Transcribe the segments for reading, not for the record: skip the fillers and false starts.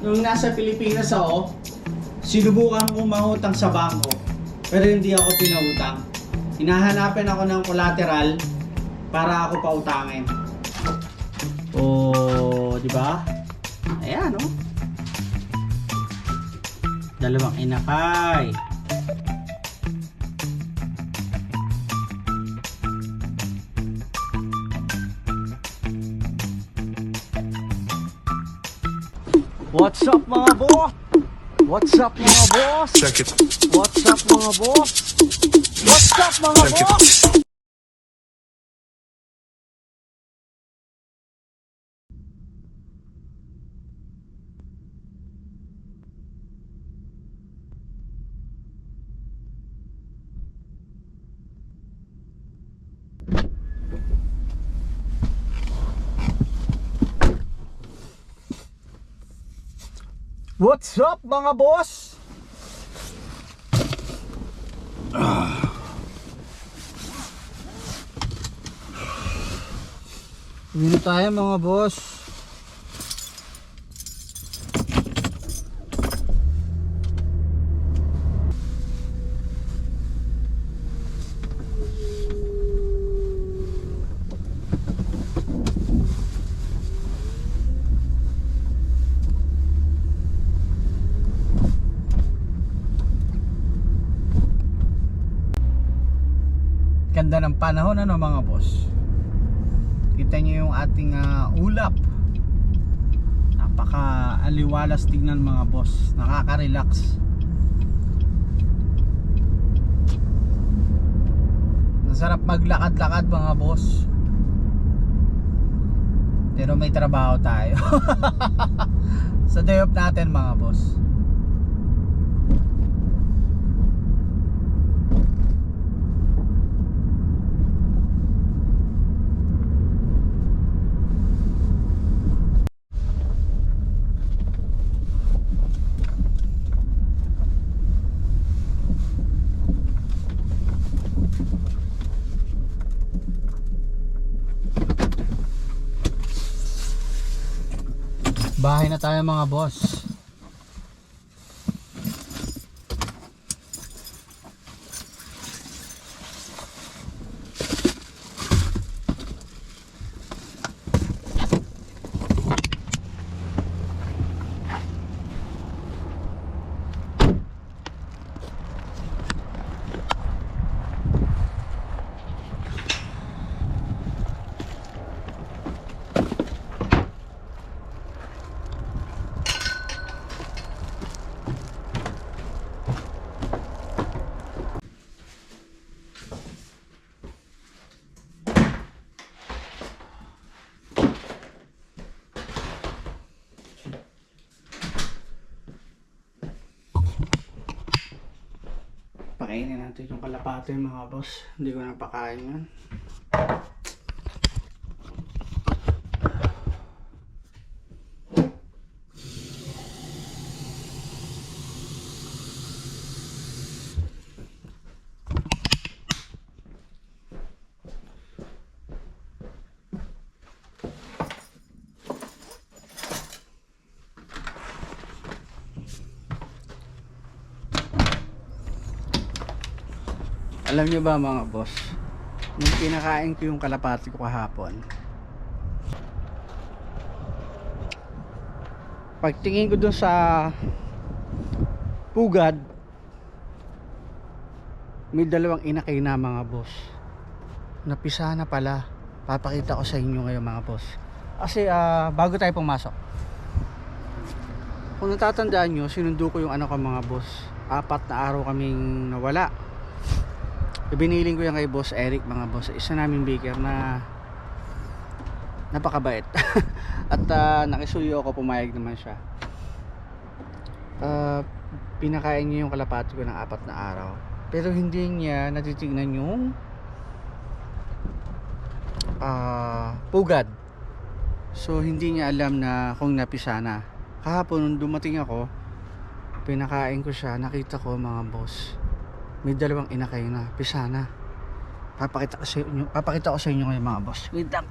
Nung nasa Pilipinas ako, sinubukan kong mangutang sa bangko, pero hindi ako pinautang. Hinahanapan ako ng collateral para ako pautangin. Oh, di ba? Ayan, oh. Dalawang inakay. What's up mga boss? What's up mga boss? Check it. What's up mga boss? What's up mga Check it. boss? What's up mga boss? Uwi na tayo mga boss. Ganda ng panahon ano mga boss. Kita nyo yung ating ulap. Napaka aliwalas tignan mga boss. Nakaka-relax. Masarap maglakad-lakad mga boss. Pero may trabaho tayo. Sa day off natin mga boss. Bahay na tayo mga boss. Pakainin natin yung kalapate mga boss. Hindi ko na pakain yan. Alam nyo ba mga boss, nung kinakain ko yung kalapati ko kahapon, pagtingin ko dun sa pugad, may dalawang inakay na mga boss. Napisa na pala. Papakita ko sa inyo ngayon mga boss. Kasi bago tayo pumasok, kung natatandaan nyo, sinundo ko yung ano ko mga boss. 4 na araw kaming nawala. Ibiniling ko yan kay Boss Eric mga boss. Isa naming baker na napakabait. At nakisuyo ako, pumayag naman siya. Pinakain niya yung kalapati ko ng 4 na araw. Pero hindi niya natitignan yung pugad. So hindi niya alam na kung napisa na. Kahapon nung dumating ako, pinakain ko siya, nakita ko mga boss, may dalawang inakay na, pisa na. Papakita ko sa inyo ngayon mga boss. Wait lang.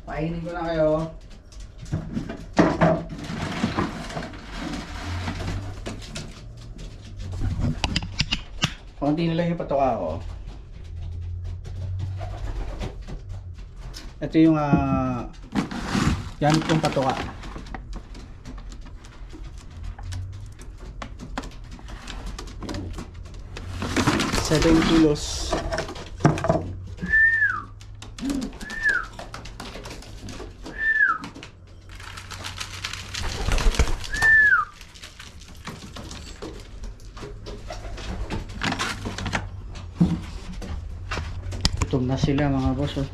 Painin ko na kayo. Konti na lang yung patuka ko. Ito yung gamit kong patuka. Yan. 7 kilos. Gutom na sila mga boss, oh.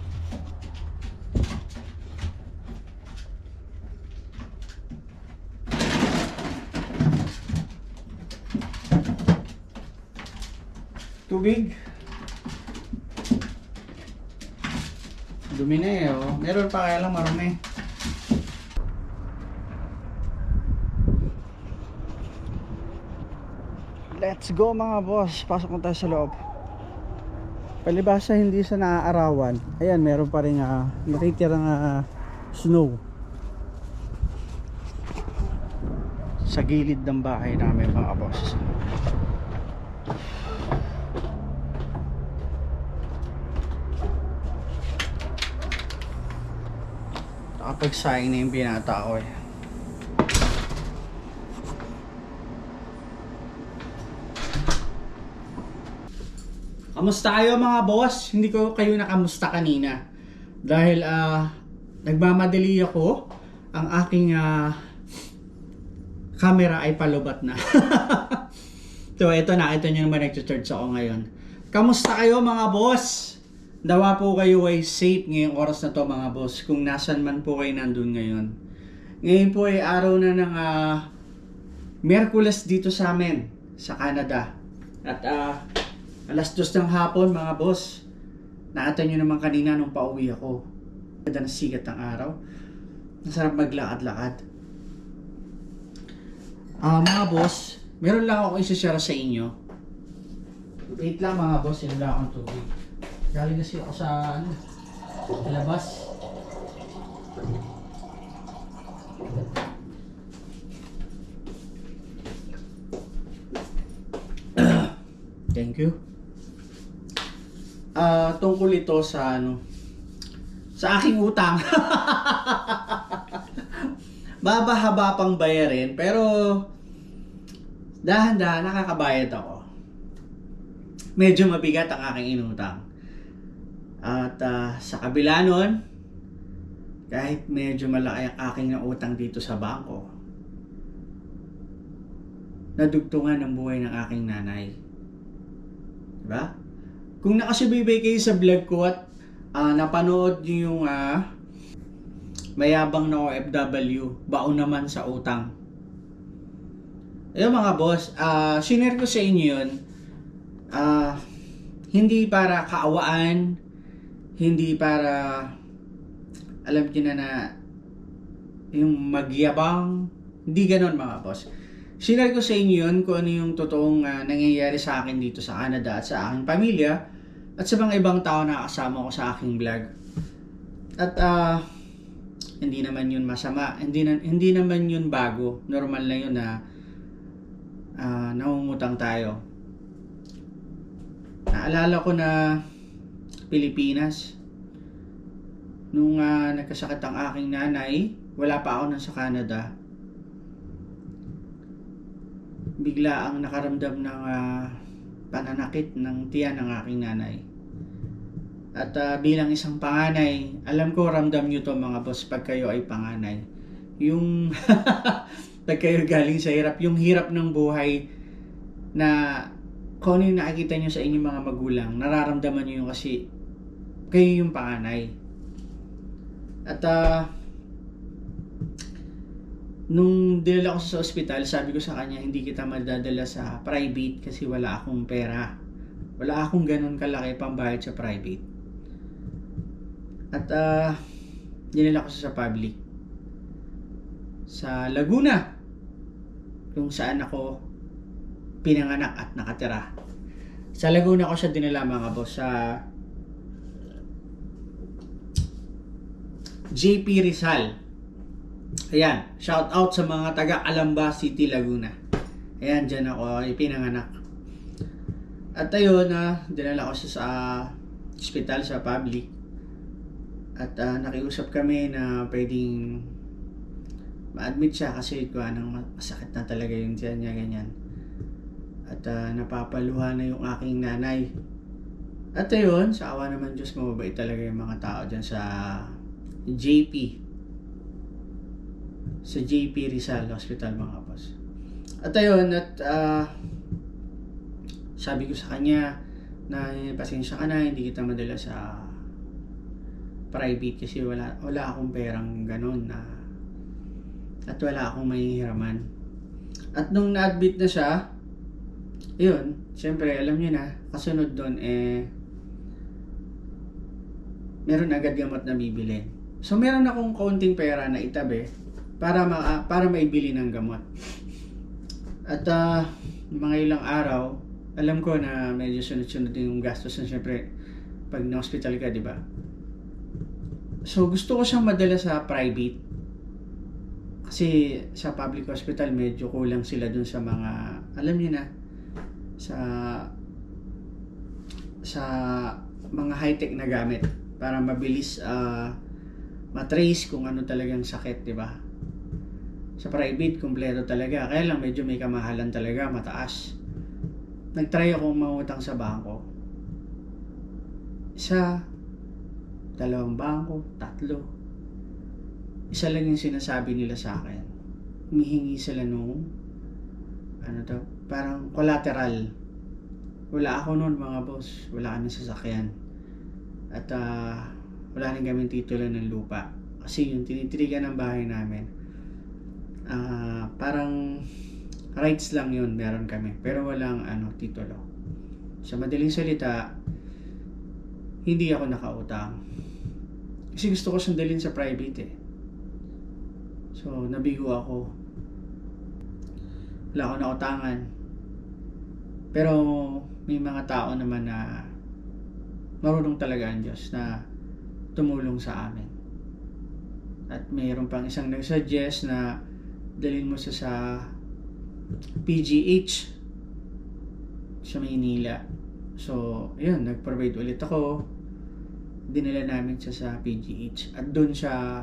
Tubig. Dumi na eh, oh. Meron pa kaya lang marami. Let's go mga boss. Pasok na tayo sa loob. Palibasa hindi sa naaarawan. Ayan, meron pa rin natitirang snow sa gilid ng bahay namin mga boss. Nakapagsaing na yung binata ko eh. Kamusta kayo mga boss? Hindi ko kayo nakamusta kanina dahil nagmamadali ako. Ang aking camera ay palubat na. So ito na, ito nyo naman, nag-charge ako ngayon. Kamusta kayo mga boss? Dawa po kayo ay safe ngayong oras na to mga boss, kung nasan man po kayo nandun ngayon. Ngayon po ay araw na ng Miyerkules dito sa amin sa Canada. At alas 2 ng hapon mga boss. Naatan nyo naman kanina nung pauwi ako. Ganda na sigat ng araw. Masarap maglakad-lakad. Mga boss, meron lang ako isi-share sa inyo. Wait lang mga boss, yun lang akong tubig. Galing kasi ako sa labas. Thank you. Tungkol ito sa sa aking utang. Babahaba pang bayarin pero dahan-dahan nakakabayad ako. Medyo mabigat ang aking inutang. At sa kabila nun, kahit medyo malaki ang aking nautang dito sa bangko, nadugtungan ang buhay ng aking nanay. Diba? Kung nakasubaybay kayo sa vlog ko at napanood nyo yung mayabang na OFW, baon naman sa utang. Ayun mga boss, sinare ko sa inyo yun, hindi para kaawaan, hindi para alam niyo na yung magyabang, hindi ganon mga boss. Sinare ko sa inyo yun kung ano yung totoong nangyayari sa akin dito sa Canada at sa aking pamilya at sa mga ibang tao na kasama ko sa aking vlog. At hindi naman yun masama, hindi naman yun bago, normal na yun na nangungutang tayo. Naalala ko na Pilipinas, nung nagkasakit ang aking nanay, wala pa ako nasa Canada, bigla ang nakaramdam ng pananakit ng tiyan ng aking nanay. At bilang isang panganay, alam ko ramdam nyo to mga boss pag kayo ay panganay. Yung pag kayo galing sa hirap, yung hirap ng buhay na kung ano yung nakikita nyo sa inyong mga magulang, nararamdaman nyo yung kasi kayo yung panganay. At Nung dinala ko sa ospital, sabi ko sa kanya, hindi kita madadala sa private kasi wala akong pera. Wala akong ganun kalaki pambayad sa private. At dinala ko sa public. Sa Laguna, kung saan ako pinanganak at nakatira. Sa Laguna ko siya dinala mga boss, sa JP Rizal. Ayan, shout out sa mga taga Alamba City, Laguna. Ayan, dyan ako ipinanganak. At ayun, dinala ko siya sa hospital, sa public. At nakiusap kami na pwedeng ma-admit siya kasi masakit na talaga yung tiyan niya, ganyan. At napapaluha na yung aking nanay. At ayun, sa awa naman Diyos, mababait talaga yung mga tao dyan sa JP Rizal Hospital, mga boss. At ayun, at sabi ko sa kanya na pasensya ka na, hindi kita madala sa private kasi wala akong perang ganun na at wala akong mahihiraman. At nung na-admit na siya, yun, syempre alam niyo na, kasunod doon meron agad gamot na bibili. So meron akong kaunting pera na itabi para maibili ng gamot. At mga ilang araw, alam ko na medyo sunod-sunod din yung gastos na syempre pag na-hospital ka, di ba? So gusto ko siyang madala sa private. Kasi sa public hospital medyo kulang sila dun sa mga, alam niyo na, sa mga high-tech na gamit para mabilis matrace kung ano talagang sakit, di ba? Sa private, kumpleto talaga. Kaya lang medyo may kamahalan talaga, mataas. Nag-try akong mangutang sa bangko. 1, 2 bangko, 3. Isa lang yung sinasabi nila sa akin. Humihingi sila nung parang collateral. Wala ako noon, mga boss. Wala kami sasakyan. At wala rin kami titulo ng lupa. Kasi yung tinitirigan ng bahay namin, parang rights lang yun meron kami. Pero walang titulo. Sa madaling salita, hindi ako nakautang. Kasi gusto ko sandalin sa private So, nabigo ako. Wala ako nautangan. Pero may mga tao naman na marunong talaga ang Diyos na tumulong sa amin. At mayroon pang isang nag-suggest na dalhin mo siya sa PGH sa Maynila. So, yun, nag-provide ulit ako. Dinala namin siya sa PGH. At doon siya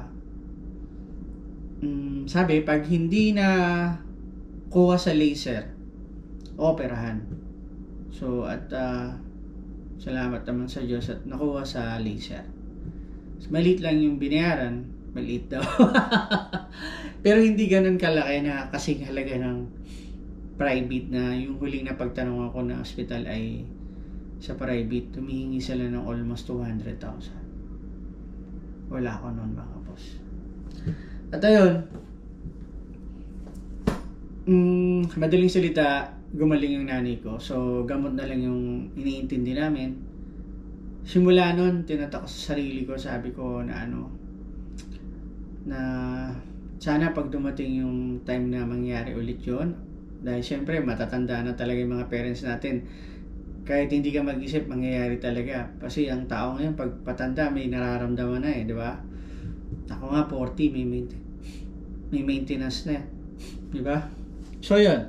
sabi, pag hindi na kuha sa laser, operahan. So, at salamat naman sa Diyos at nakuha sa laser. So, maliit lang yung binayaran. Maliit daw. Pero hindi ganun kalaki na kasing halaga ng private na yung huling na pagtanong ako na hospital ay sa private. Tumihingi sila ng almost 200,000. Wala ako noon, mga boss. At ayun, madaling salita, gumaling yung nanay ko. So, gamot na lang yung iniintindi namin. Simula nun, tinatak ko sa sarili ko, sabi ko na na sana pag dumating yung time na mangyari ulit yun, dahil syempre matatanda na talaga yung mga parents natin. Kahit hindi ka mag-isip, mangyayari talaga. Kasi ang tao ngayon, pag patanda, may nararamdaman na di ba? Ako nga 40, may maintenance na, di ba? So yun.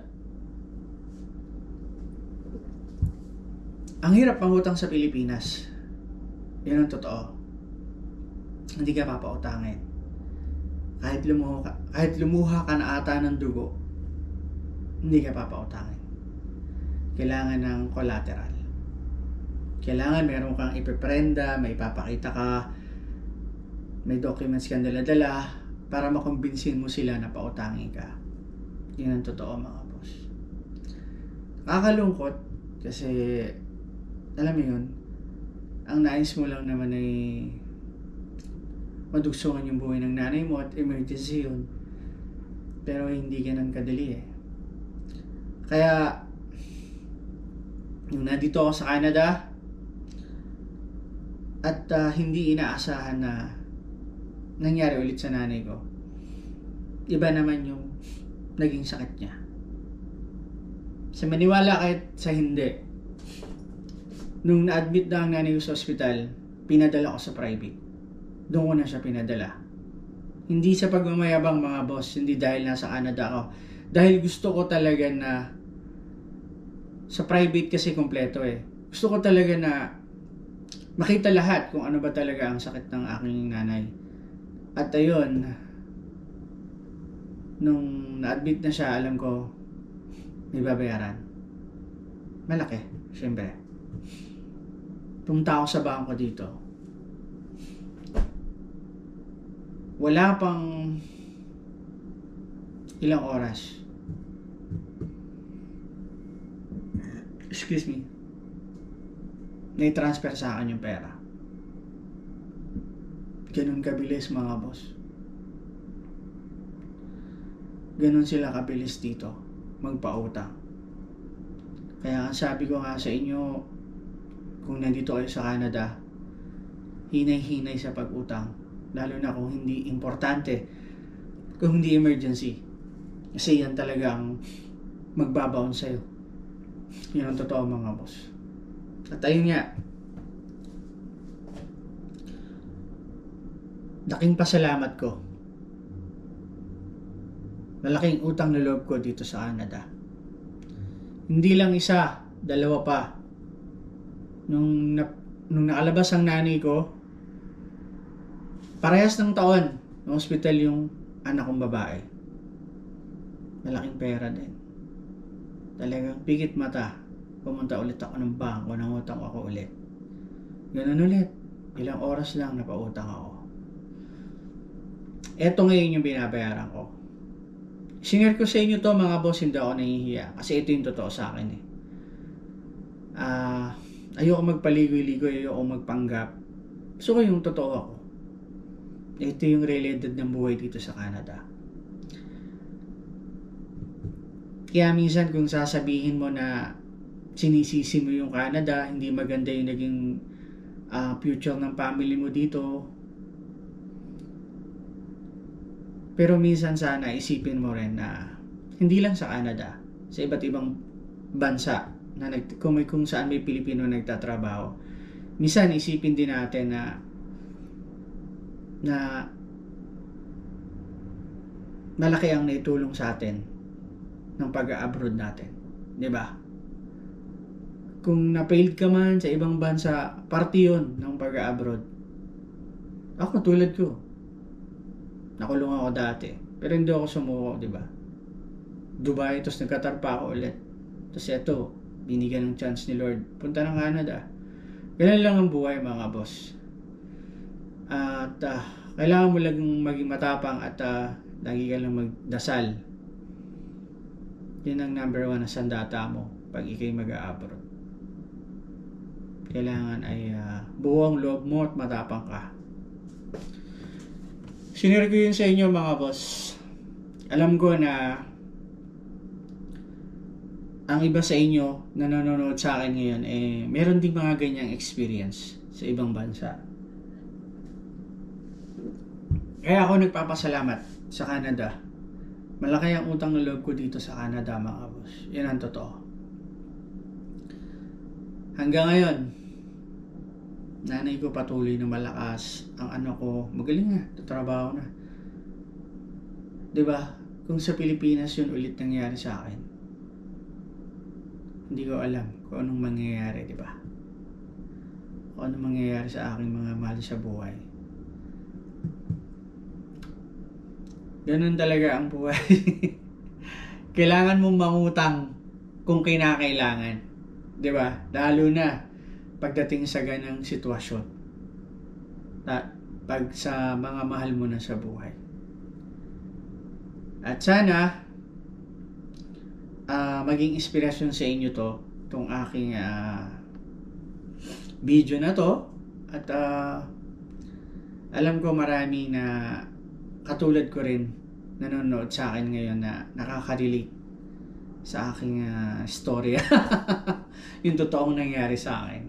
Ang hirap mangutang sa Pilipinas. Yun ang totoo. Hindi ka papautangin. Kahit lumuha ka na ata ng dugo, hindi ka papautangin. Kailangan ng collateral. Kailangan meron kang ipiprenda, may ipapakita ka, may documents kang dala-dala para makumbinsin mo sila na pautangin ka. Yun ang totoo, mga boss. Nakakalungkot kasi alam mo yun, ang nais mo lang naman ay madugsungan yung buhay ng nanay mo at emergency yun. pero hindi ganun kadali eh. Kaya nung nandito ako sa Canada at hindi inaasahan na nangyari ulit sa nanay ko, iba naman yung naging sakit niya. Sa maniwala kahit sa hindi, nung na-admit na ang nanay ko sa ospital, pinadala ko sa private. Doon ko na siya pinadala. Hindi sa pagmamayabang mga boss, hindi dahil nasa Canada ako. Dahil gusto ko talaga na sa private kasi kompleto eh. Gusto ko talaga na makita lahat kung ano ba talaga ang sakit ng aking nanay. At ayun, nung na-admit na siya, alam ko may babayaran. Malaki, syempre. Pumunta ako sa bangko dito. Wala pang ilang oras. Excuse me. Nai-transfer sa akin yung pera. Ganun kabilis mga boss. Ganun sila kabilis dito magpautang. Kaya sabi ko nga sa inyo, kung nandito kayo sa Canada, hinay-hinay sa pag-utang. Lalo na kung hindi importante, kung hindi emergency. Kasi yan talaga ang magbabaon sa'yo. Yan ang totoo mga boss. At ayun nga, laking pasalamat ko. Malaking utang na loob ko dito sa Canada. Hindi lang isa, dalawa pa. Nung nakalabas ang nanay ko, parehas ng taon, ng hospital yung anak kong babae. Malaking pera din. Talagang pigit mata. Pumunta ulit ako ng bangko, nangutang ako ulit. Ganun ulit. Ilang oras lang napautang ako. Eto ngayon yung binabayaran ko. Sinare ko sa inyo to mga boss, hindi ako nahihiya. Kasi ito yung totoo sa akin eh. Ayoko magpaligoy-ligoy, ayoko magpanggap. Gusto ko yung totoo ako. Ito yung realidad ng buhay dito sa Canada. Kaya minsan kung sasabihin mo na sinisisi mo yung Canada, hindi maganda yung naging future ng family mo dito. Pero minsan sana isipin mo rin na hindi lang sa Canada, sa iba't ibang bansa na kung saan may Pilipino nagtatrabaho. Minsan isipin din natin na malaki ang naitulong sa atin ng pag-abroad natin. 'Di ba? Kung na-failed ka man sa ibang bansa, parte yun ng pag-abroad. Ako tulad ko. Nakulong ako dati. Pero hindi ako sumuko, di ba? Dubai, tapos nagkatarpa ako ulit. Tapos eto, binigyan ng chance ni Lord. Punta ng Canada. Ganun lang ang buhay mga boss. At kailangan mo lang maging matapang at lagi ka lang magdasal. Yun ang number 1 na sandata mo pag ikay mag-a-abroad. Kailangan ay buong loob mo at matapang ka. Sinare ko yun sa inyo mga boss. Alam ko na ang iba sa inyo na nanonood sa akin ngayon meron din mga ganyang experience sa ibang bansa. Kaya ako nagpapasalamat sa Canada. Malaki ang utang na loob ko dito sa Canada mga boss. Yan ang totoo. Hanggang ngayon, nanay ko patuloy na malakas. Ang anak ko, magaling na, tatrabaho na. Diba? Kung sa Pilipinas yun ulit nangyari sa akin, hindi ko alam kung anong mangyayari, diba? Kung anong mangyayari sa aking mga mahal sa buhay. Ganun talaga ang buhay. Kailangan mong mangutang kung kinakailangan. Diba? Lalo na pagdating sa ganang sitwasyon. Pag sa mga mahal mo na sa buhay. At sana maging inspirasyon sa inyo itong aking video na to. At alam ko marami na katulad ko rin nanonood sa akin ngayon na nakaka-relate sa aking storya. Yung totoong nangyari sa akin.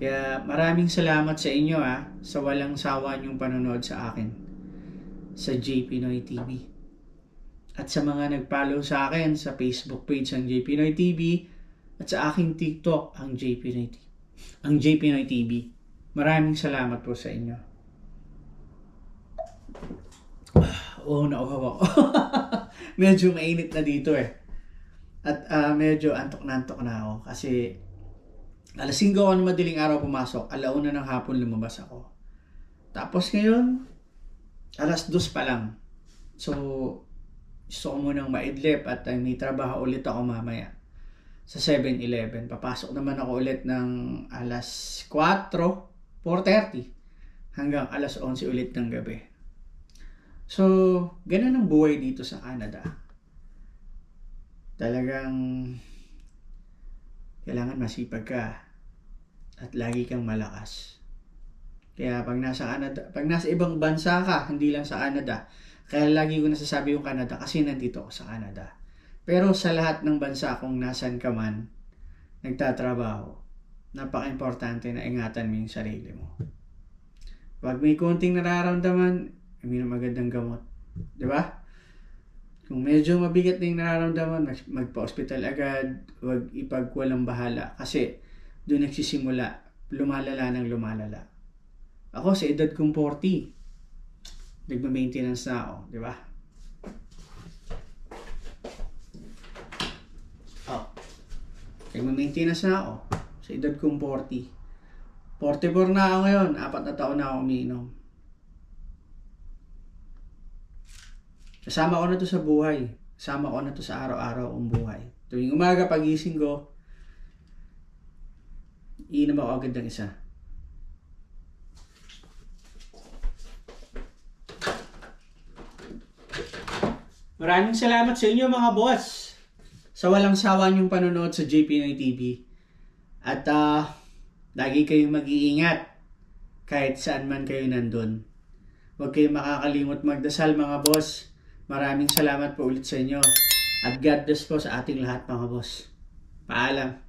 Kaya maraming salamat sa inyo sa walang sawa niyong panonood sa akin sa J Pinoy TV. At sa mga nag-follow sa akin sa Facebook page ang J Pinoy TV at sa aking TikTok ang J Pinoy TV. Maraming salamat po sa inyo. Nauhaw ako. Medyo mainit na dito At medyo antok na ako kasi alas 5 ako ng madaling araw pumasok, 1:00 ng hapon lumabas ako. Tapos ngayon, alas 2 pa lang. So, gusto ko munang maidlip at may trabaho ulit ako mamaya sa 7-Eleven. Papasok naman ako ulit ng alas 4:30 hanggang alas 11 ulit ng gabi. So, ganun ang buhay dito sa Canada. Talagang kailangan masipag ka at lagi kang malakas. Kaya pag nasa ibang bansa ka, hindi lang sa Canada, kaya lagi ko nasasabi yung Canada kasi nandito ako sa Canada. Pero sa lahat ng bansa kung nasan ka man nagtatrabaho, napaka-importante na ingatan mo yung sarili mo. Pag may konting nararamdaman, uminom agad ng gamot. Diba? Kung medyo mabigat na yung nararamdaman, magpa-hospital agad, huwag ipagwalang bahala. Kasi doon nagsisimula, lumalala ng lumalala. Ako sa edad kong 40, nagma-maintenance na ako. Diba? Nagma-maintenance na ako sa edad kong 40. 44 na ako ngayon, 4 na taon na ako umiinom. Kasama ko na to sa buhay. Kasama ko na to sa araw-araw kong buhay. Tuwing umaga, pagising ko, iinom ako agad ng isa. Maraming salamat sa inyo mga boss sa walang sawa niyong panonood sa J Pinoy TV. At lagi kayong mag-iingat kahit saan man kayo nandun. Huwag kayong makakalimot magdasal mga boss. Maraming salamat po ulit sa inyo. At God bless po sa ating lahat mga boss. Paalam.